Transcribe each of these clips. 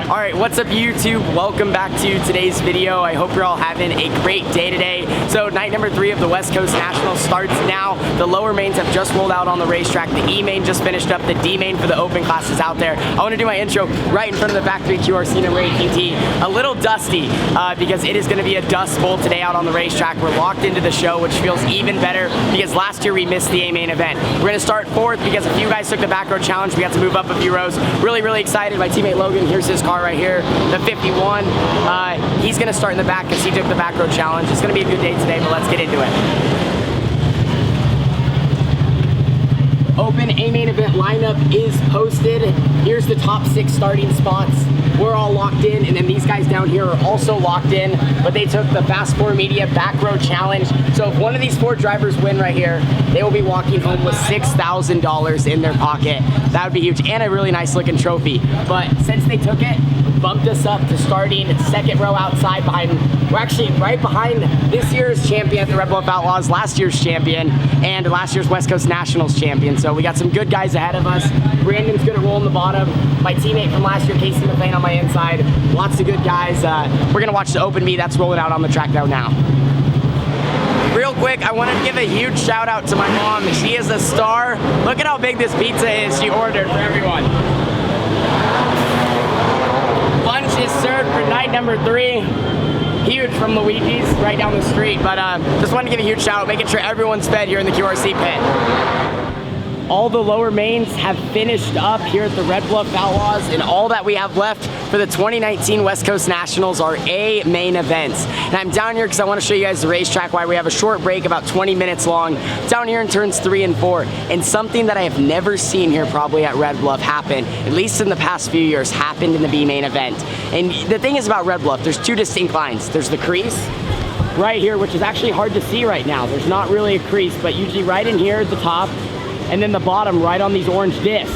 All right, what's up YouTube? Welcome back to today's video. I hope you're all having a great day today. So night number 3 of the West Coast Nationals starts now. The lower mains have just rolled out on the racetrack. The E main just finished up. The D main for the open class is out there. I want to do my intro right in front of the factory QRC number 8 PT. A little dusty because it is going to be a dust bowl today out on the racetrack. We're locked into the show, which feels even better because last year we missed the A main event. We're going to start 4th because a few guys took the back row challenge. We got to move up a few rows. Really excited. My teammate Logan, here's his car right here, the 51. He's going to start in the back because he took the back row challenge. It's going to be a good day today, but let's get into it. Open A main event lineup is posted. Here's the top 6 starting spots. We're all locked in, and then these guys down here are also locked in, but they took the Fast 4 Media back row challenge. So if one of these 4 drivers win right here, they will be walking home with $6,000 in their pocket. That would be huge, and a really nice looking trophy. But since they took it, bumped us up to starting 2nd row outside behind, we're actually right behind this year's champion, the Red Bluff Outlaws, last year's champion, and last year's West Coast Nationals champion. So we got some good guys ahead of us. Brandon's gonna roll in the bottom. My teammate from last year, Casey McLean, on my inside. Lots of good guys. We're gonna watch the Open Me that's rolling out on the track now. Real quick, I want to give a huge shout out to my mom. She is a star. Look at how big this pizza is she ordered for everyone. Lunch is served for night number 3. Huge from Luigi's right down the street, but just wanted to give a huge shout out, making sure everyone's fed here in the QRC pit. All the lower mains have finished up here at the Red Bluff Outlaws, and all that we have left for the 2019 West Coast Nationals are A main events. And I'm down here because I want to show you guys the racetrack, why we have a short break, about 20 minutes long, down here in turns 3 and 4. And something that I have never seen here probably at Red Bluff happen, at least in the past few years, happened in the B main event. And the thing is about Red Bluff, there's 2 distinct lines. There's the crease right here, which is actually hard to see right now. There's not really a crease, but usually right in here at the top, and then the bottom right on these orange discs.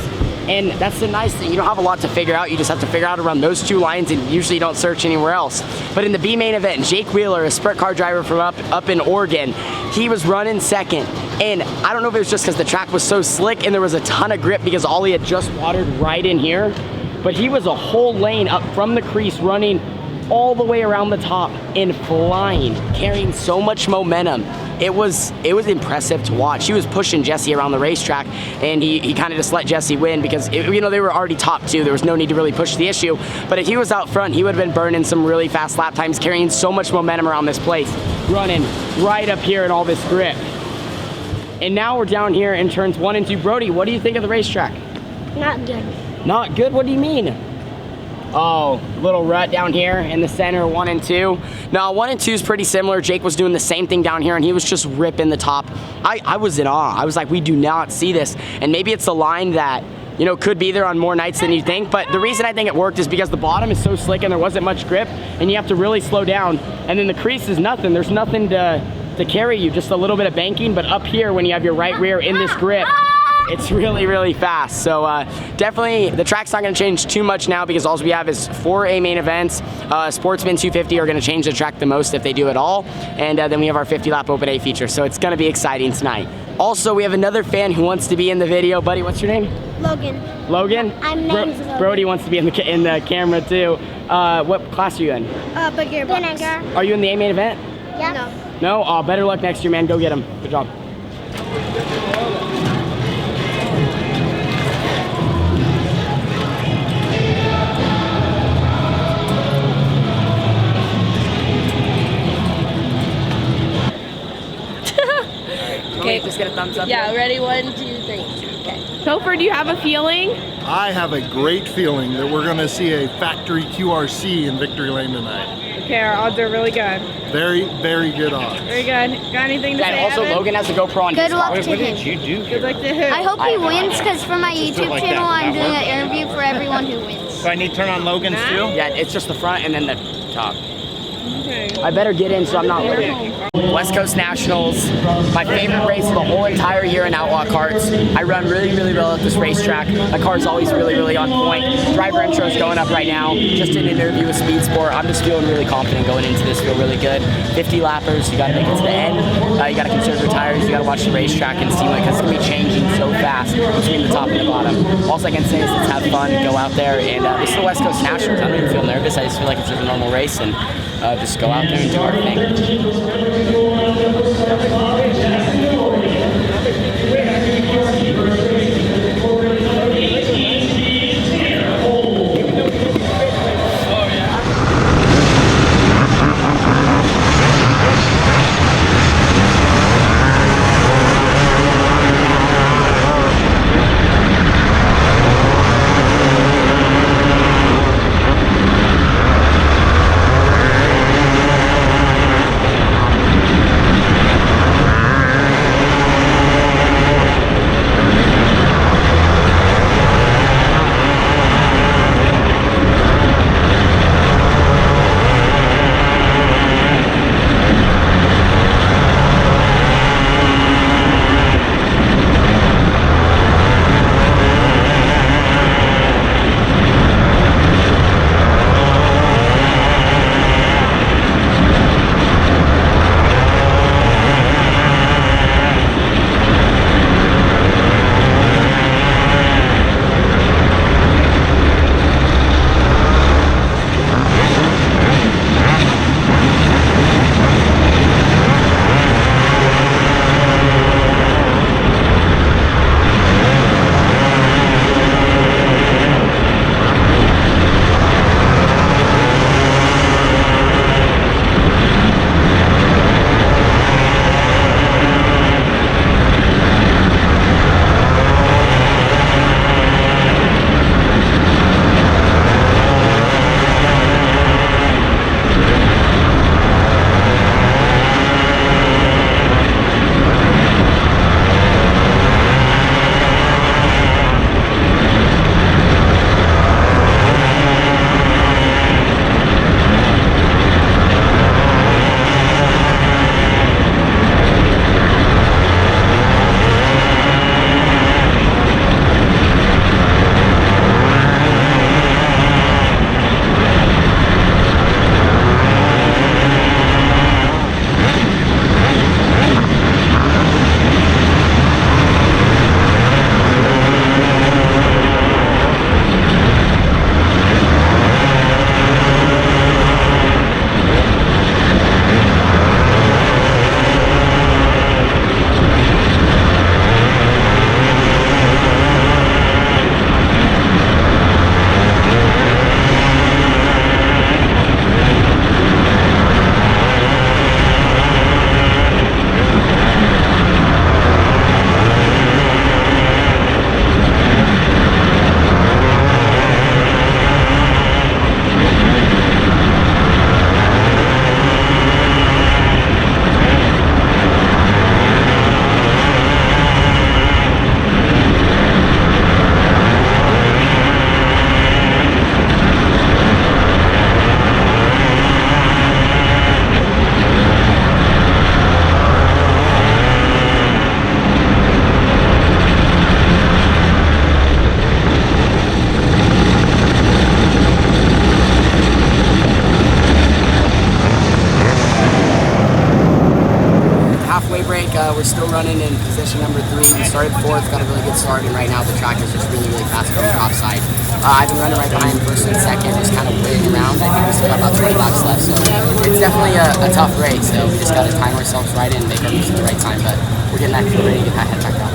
And that's the nice thing, you don't have a lot to figure out, you just have to figure out around those 2 lines, and usually don't search anywhere else. But in the B main event, Jake Wheeler, a sprint car driver from up in Oregon, he was running 2nd. And I don't know if it was just because the track was so slick and there was a ton of grip because Ollie had just watered right in here, but he was a whole lane up from the crease running all the way around the top and flying, carrying so much momentum. It was impressive to watch. He was pushing Jesse around the racetrack, and he kind of just let Jesse win because they were already top 2. There was no need to really push the issue. But if he was out front, he would have been burning some really fast lap times, carrying so much momentum around this place, running right up here in all this grip. And now we're down here in turns 1 and 2. Brody, what do you think of the racetrack? Not good. Not good? What do you mean? Oh, little rut down here in the center, 1 and 2. No, 1 and 2 is pretty similar. Jake was doing the same thing down here, and he was just ripping the top. I was in awe. I was like, we do not see this. And maybe it's a line that, could be there on more nights than you think. But the reason I think it worked is because the bottom is so slick and there wasn't much grip, and you have to really slow down. And then the crease is nothing. There's nothing to carry you, just a little bit of banking. But up here, when you have your right rear in this grip, it's really fast. So definitely the track's not going to change too much now because all we have is 4 A main events. Sportsman 250 are going to change the track the most if they do at all. And then we have our 50 lap open A feature. So it's going to be exciting tonight. Also, we have another fan who wants to be in the video. Buddy, what's your name? Logan. Logan? I'm named Logan. Brody wants to be in the camera too. What class are you in? Big box. Are you in the A main event? Yeah. No? Oh, better luck next year, man. Go get him. Good job. Okay, just get a thumbs up. Yeah, ready? 1, 2, 3. Okay. Topher, do you have a feeling? I have a great feeling that we're going to see a factory QRC in Victory Lane tonight. Okay, our odds are really good. Very good odds. Very good. Got anything to And say, also, Evan? Logan has a GoPro on his Good luck car. to What him. did you do Good here? luck to who? I hope he I- wins because for my YouTube like channel, that. I'm doing an interview for everyone who wins. So I need to turn on Logan's too? Yeah, it's just the front and then the top. Okay. I better get in so I'm not late. West Coast Nationals, my favorite race of the whole entire year in Outlaw Karts. I run really, really well at this racetrack. My car's always really, really on point. Driver intro is going up right now. Just did an interview with Speed Sport. I'm just feeling really confident going into this. Feel really good. 50 lappers. You got to make it to the end. You got to conserve your tires. You got to watch the racetrack and see because it's going to be changing so fast between the top and the bottom. All I can say is let's have fun, go out there, and this is the West Coast Nationals. I don't even feel nervous. I just feel like it's just a normal race and just go out there and do our thing. We're still running in position number 3. We started 4th, got a really good start, and right now the track is just really, really fast from the top side. I've been running right behind 1st and 2nd, just kind of waiting around. I think we still got about 20 laps left, so it's definitely a tough race. So we just got to time ourselves right and make our moves at the right time, but we're getting that ready to get that head back out.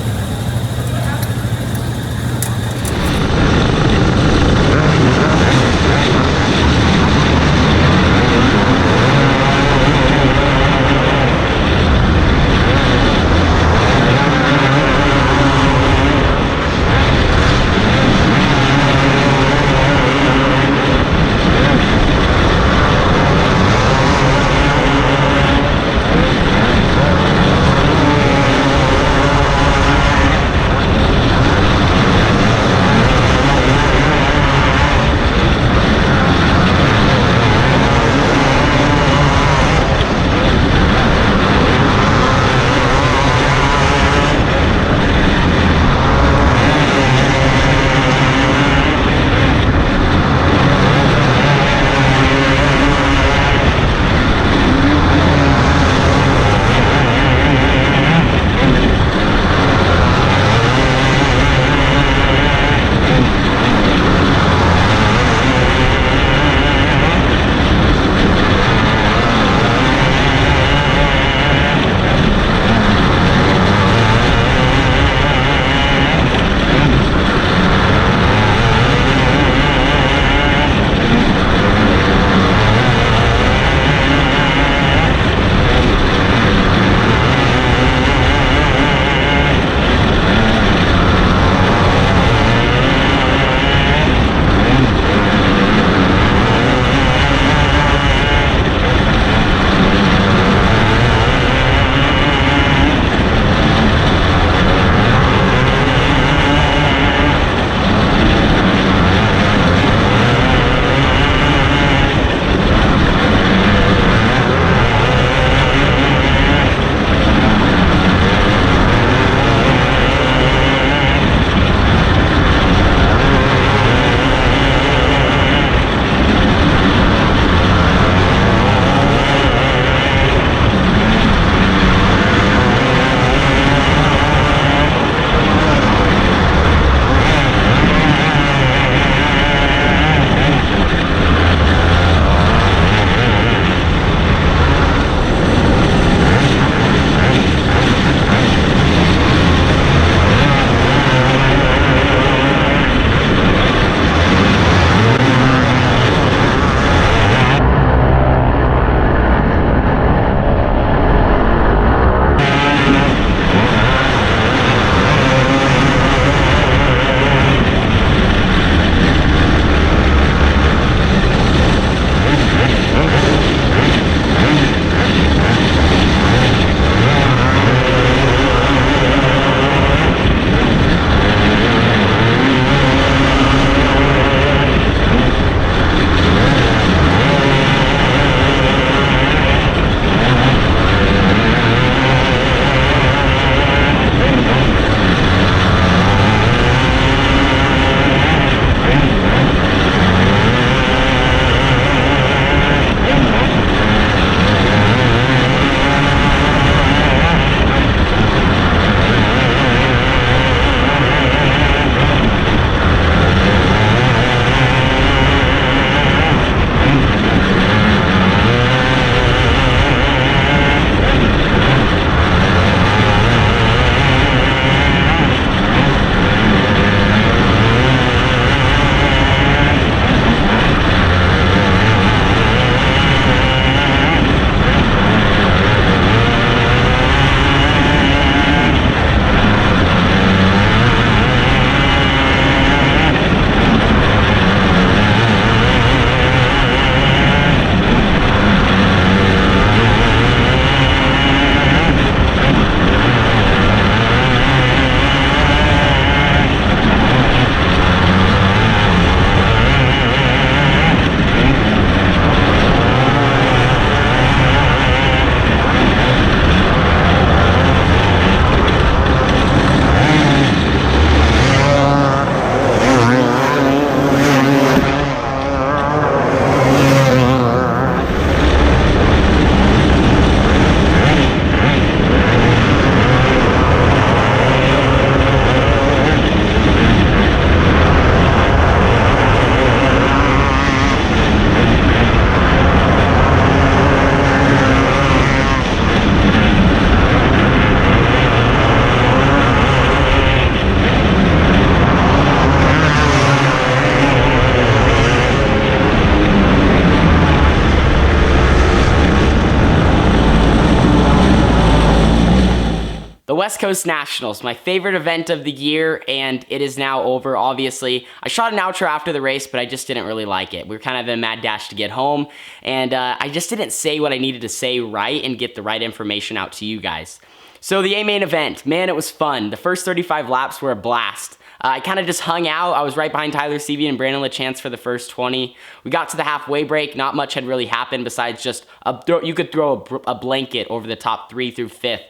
West Coast Nationals, my favorite event of the year, and it is now over, obviously. I shot an outro after the race, but I just didn't really like it. We were kind of in a mad dash to get home, and I just didn't say what I needed to say right and get the right information out to you guys. So the A-main event, man, it was fun. The first 35 laps were a blast. I kind of just hung out. I was right behind Tyler Seavey and Brandon LaChance for the first 20. We got to the halfway break. Not much had really happened besides just you could throw a blanket over the top 3 through 5th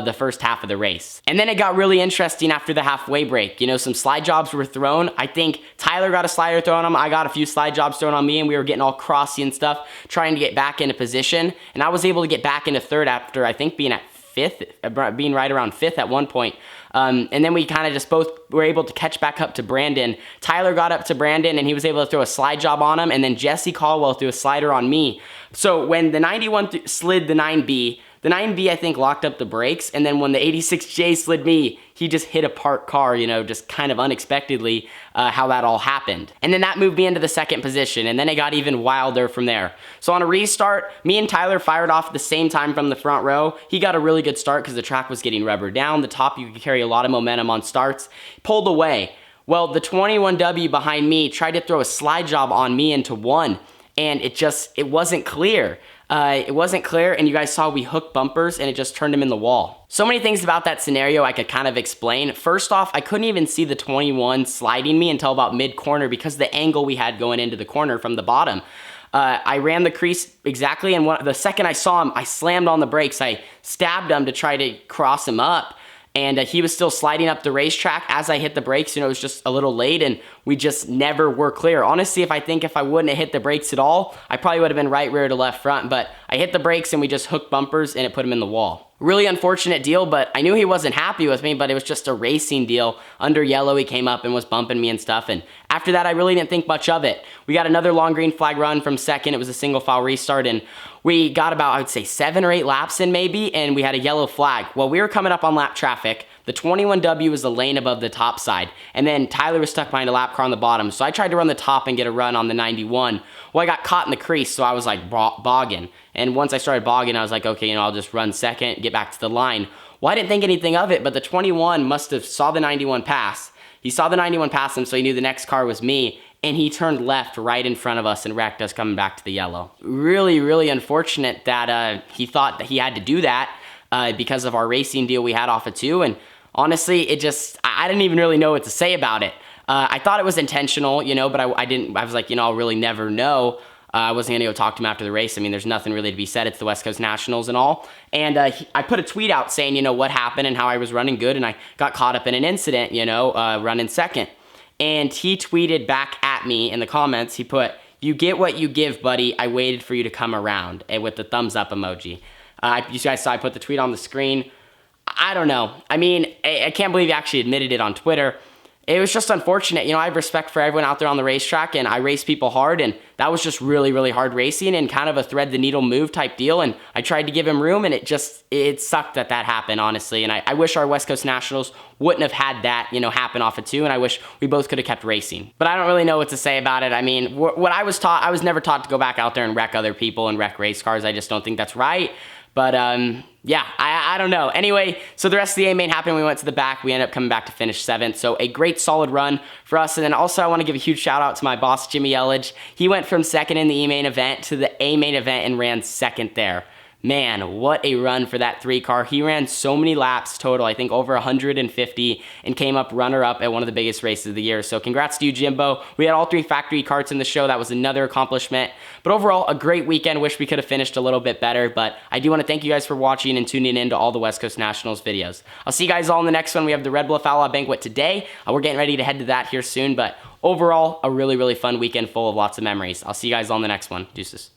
the first half of the race. And then it got really interesting after the halfway break. You know, some slide jobs were thrown. I think Tyler got a slider thrown on him. I got a few slide jobs thrown on me, and we were getting all crossy and stuff, trying to get back into position. And I was able to get back into third after, I think, being right around 5th at one point. And then we kind of just both were able to catch back up to Brandon. Tyler got up to Brandon and he was able to throw a slide job on him, and then Jesse Caldwell threw a slider on me. So when the 91 slid the 9B, I think locked up the brakes, and then when the 86J slid me, he just hit a parked car, you know, just kind of unexpectedly how that all happened. And then that moved me into the second position, and then it got even wilder from there. So on a restart, me and Tyler fired off at the same time from the front row. He got a really good start because the track was getting rubbered down. The top, you could carry a lot of momentum on starts. Pulled away. Well, the 21W behind me tried to throw a slide job on me into 1, and it wasn't clear. It wasn't clear, and you guys saw we hooked bumpers, and it just turned him in the wall. So many things about that scenario I could kind of explain. First off, I couldn't even see the 21 sliding me until about mid-corner because of the angle we had going into the corner from the bottom. I ran the crease exactly, and the second I saw him, I slammed on the brakes. I stabbed him to try to cross him up, and he was still sliding up the racetrack. As I hit the brakes, you know, it was just a little late, and we just never were clear. Honestly, if I wouldn't have hit the brakes at all, I probably would have been right rear to left front, but I hit the brakes and we just hooked bumpers and it put him in the wall. Really unfortunate deal, but I knew he wasn't happy with me, but it was just a racing deal. Under yellow, he came up and was bumping me and stuff, and after that, I really didn't think much of it. We got another long green flag run from second. It was a single file restart, and we got about, I would say, 7 or 8 laps in maybe, and we had a yellow flag. Well, we were coming up on lap traffic. The 21W was the lane above the top side, and then Tyler was stuck behind a lap car on the bottom, so I tried to run the top and get a run on the 91. Well, I got caught in the crease, so I was like bogging, and once I started bogging, I was like, okay, you know, I'll just run second, get back to the line. Well, I didn't think anything of it, but the 21 must have saw the 91 pass. He saw the 91 pass him, so he knew the next car was me, and he turned left right in front of us and wrecked us coming back to the yellow. Really, really unfortunate that he thought that he had to do that because of our racing deal we had off of 2, and honestly, I didn't even really know what to say about it. I thought it was intentional, you know, but I was like, you know, I'll really never know. I wasn't gonna go talk to him after the race. I mean, there's nothing really to be said. It's the West Coast Nationals and all. And I put a tweet out saying, you know, what happened and how I was running good, and I got caught up in an incident, you know, running second. And he tweeted back at me in the comments, he put, "You get what you give, buddy. I waited for you to come around," and with the thumbs up emoji. You guys saw I put the tweet on the screen. I don't know. I mean, I can't believe he actually admitted it on Twitter. It was just unfortunate. You know, I have respect for everyone out there on the racetrack, and I race people hard, and that was just really, really hard racing and kind of a thread the needle move type deal, and I tried to give him room, and it sucked that happened, honestly, and I wish our West Coast Nationals wouldn't have had that, you know, happen off of 2, and I wish we both could have kept racing. But I don't really know what to say about it. I mean, what I was taught, I was never taught to go back out there and wreck other people and wreck race cars. I just don't think that's right. But yeah, I don't know. Anyway, so the rest of the A-main happened. We went to the back. We ended up coming back to finish 7th. So a great solid run for us. And then also I want to give a huge shout out to my boss, Jimmy Elledge. He went from second in the E-main event to the A-main event and ran second there. Man, what a run for that 3 car. He ran so many laps total, I think over 150, and came up runner-up at one of the biggest races of the year. So congrats to you, Jimbo. We had all 3 factory karts in the show. That was another accomplishment. But overall, a great weekend. Wish we could have finished a little bit better, but I do want to thank you guys for watching and tuning in to all the West Coast Nationals videos. I'll see you guys all in the next one. We have the Red Bluff Outlaw Banquet today. We're getting ready to head to that here soon, but overall, a really, really fun weekend full of lots of memories. I'll see you guys all in the next one. Deuces.